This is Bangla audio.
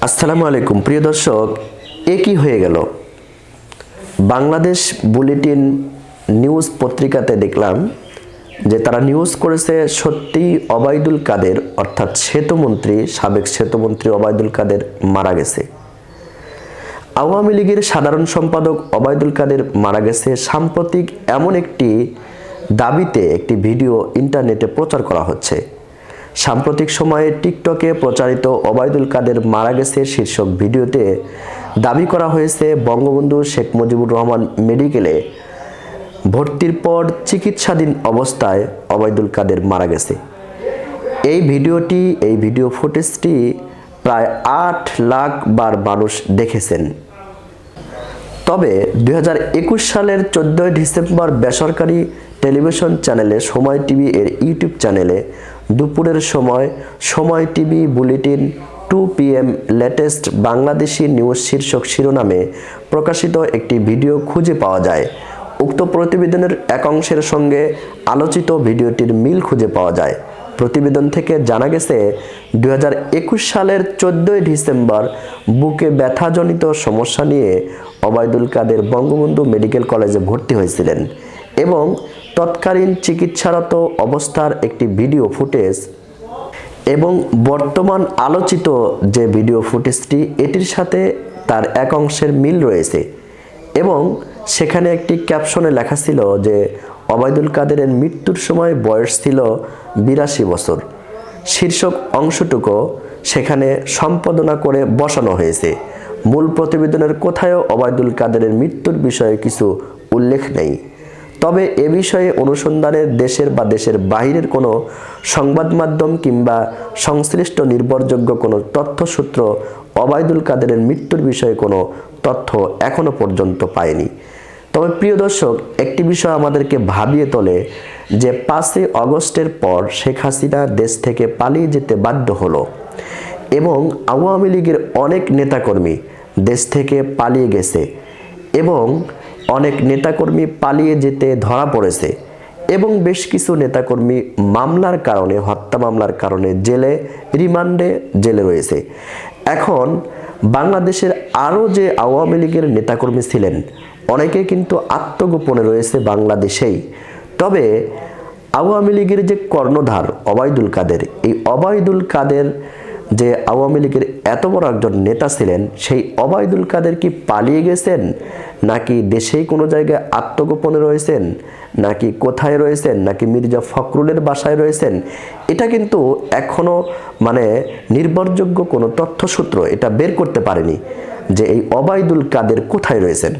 আসসালামু আলাইকুম প্রিয় দর্শক, কি হয়ে গেল? বাংলাদেশ বুলেটিন নিউজ পত্রিকাতে দেখলাম যে তারা নিউজ করেছে সত্যি ওবায়দুল কাদের অর্থাৎ সাবেক সেতুমন্ত্রী ওবায়দুল কাদের মারা গেছে। আওয়ামী লীগের সাধারণ সম্পাদক ওবায়দুল কাদের মারা গেছে। সাম্প্রতিক এমন একটি দাবিতে একটি ভিডিও ইন্টারনেটে প্রচার করা হচ্ছে। সাম্প্রতিক সময়ে টিকটকে প্রচারিত ওবায়দুল কাদের মারা গেছে শীর্ষক ভিডিওতে দাবি করা হয়েছে বঙ্গবন্ধু শেখ মুজিবুর রহমান মেডিকেলে ভর্তির পর চিকিৎসাধীন অবস্থায় ওবায়দুল কাদের মারা গেছে। এই ভিডিও ফুটেজটি প্রায় 8 লাখ বার মানুষ দেখেছেন। তবে 2021 সালের 14 ডিসেম্বর বেসরকারি টেলিভিশন চ্যানেলে সময় টিভি এর ইউটিউব চ্যানেলে দুপুরের সময় সময় TV bulletin 2 PM latest Bangladeshi news শীর্ষক শিরোনামে প্রকাশিত একটি ভিডিও খুঁজে পাওয়া যায়। উক্ত প্রতিবেদনের এক অংশের সঙ্গে আলোচিত ভিডিওটির মিল খুঁজে পাওয়া যায়। প্রতিবেদন থেকে জানা গেছে 2021 সালের 14 ডিসেম্বর বুকে ব্যথাজনিত সমস্যা নিয়ে ওবায়দুল কাদের বঙ্গবন্ধু মেডিকেল কলেজে ভর্তি হয়েছিলেন এবং তৎকালীন চিকিৎসারত অবস্থার একটি ভিডিও ফুটেজ এবং বর্তমান আলোচিত যে ভিডিও ফুটেজটি এটির সাথে তার এক অংশের মিল রয়েছে এবং সেখানে একটি ক্যাপশনে লেখা ছিল যে ওবায়দুল কাদেরের মৃত্যুর সময় বয়স ছিল 82 বছর। শীর্ষক অংশটুকু সেখানে সম্পাদনা করে বসানো হয়েছে। মূল প্রতিবেদনের কোথায়ও ওবায়দুল কাদেরের মৃত্যুর বিষয়ে কিছু উল্লেখ নেই। তবে এ বিষয়ে অনুসন্ধানে দেশের বা দেশের বাইরের কোনো সংবাদ মাধ্যম কিংবা সংশ্লিষ্ট নির্ভরযোগ্য কোনো তথ্যসূত্র ওবায়দুল কাদেরের মৃত্যুর বিষয়ে কোনো তথ্য এখনো পর্যন্ত পায়নি। তবে প্রিয় দর্শক, একটি বিষয় আমাদেরকে ভাবিয়ে তোলে যে 5 আগস্টের পর শেখ হাসিনা দেশ থেকে পালিয়ে যেতে বাধ্য হলো এবং আওয়ামী লীগের অনেক নেতাকর্মী দেশ থেকে পালিয়ে গেছে এবং অনেক নেতাকর্মী পালিয়ে যেতে ধরা পড়েছে এবং বেশ কিছু নেতাকর্মী মামলার কারণে, হত্যা মামলার কারণে রিমান্ডে জেলে রয়েছে। এখন বাংলাদেশের আরও যে আওয়ামী লীগের নেতাকর্মী ছিলেন অনেকে কিন্তু আত্মগোপনে রয়েছে বাংলাদেশেই। তবে আওয়ামী লীগের যে কর্ণধার ওবায়দুল কাদের, এই ওবায়দুল কাদের যে আওয়ামী লীগের এত বড় একজন নেতা ছিলেন, সেই ওবায়দুল কাদের কি পালিয়ে গেছেন নাকি দেশেই কোনো জায়গায় আত্মগোপনে রয়েছেন নাকি কোথায় রয়েছেন নাকি মির্জা ফখরুলের বাসায় রয়েছেন, এটা কিন্তু এখনো নির্ভরযোগ্য কোনো তথ্যসূত্র এটা বের করতে পারেনি যে এই ওবায়দুল কাদের কোথায় রয়েছেন।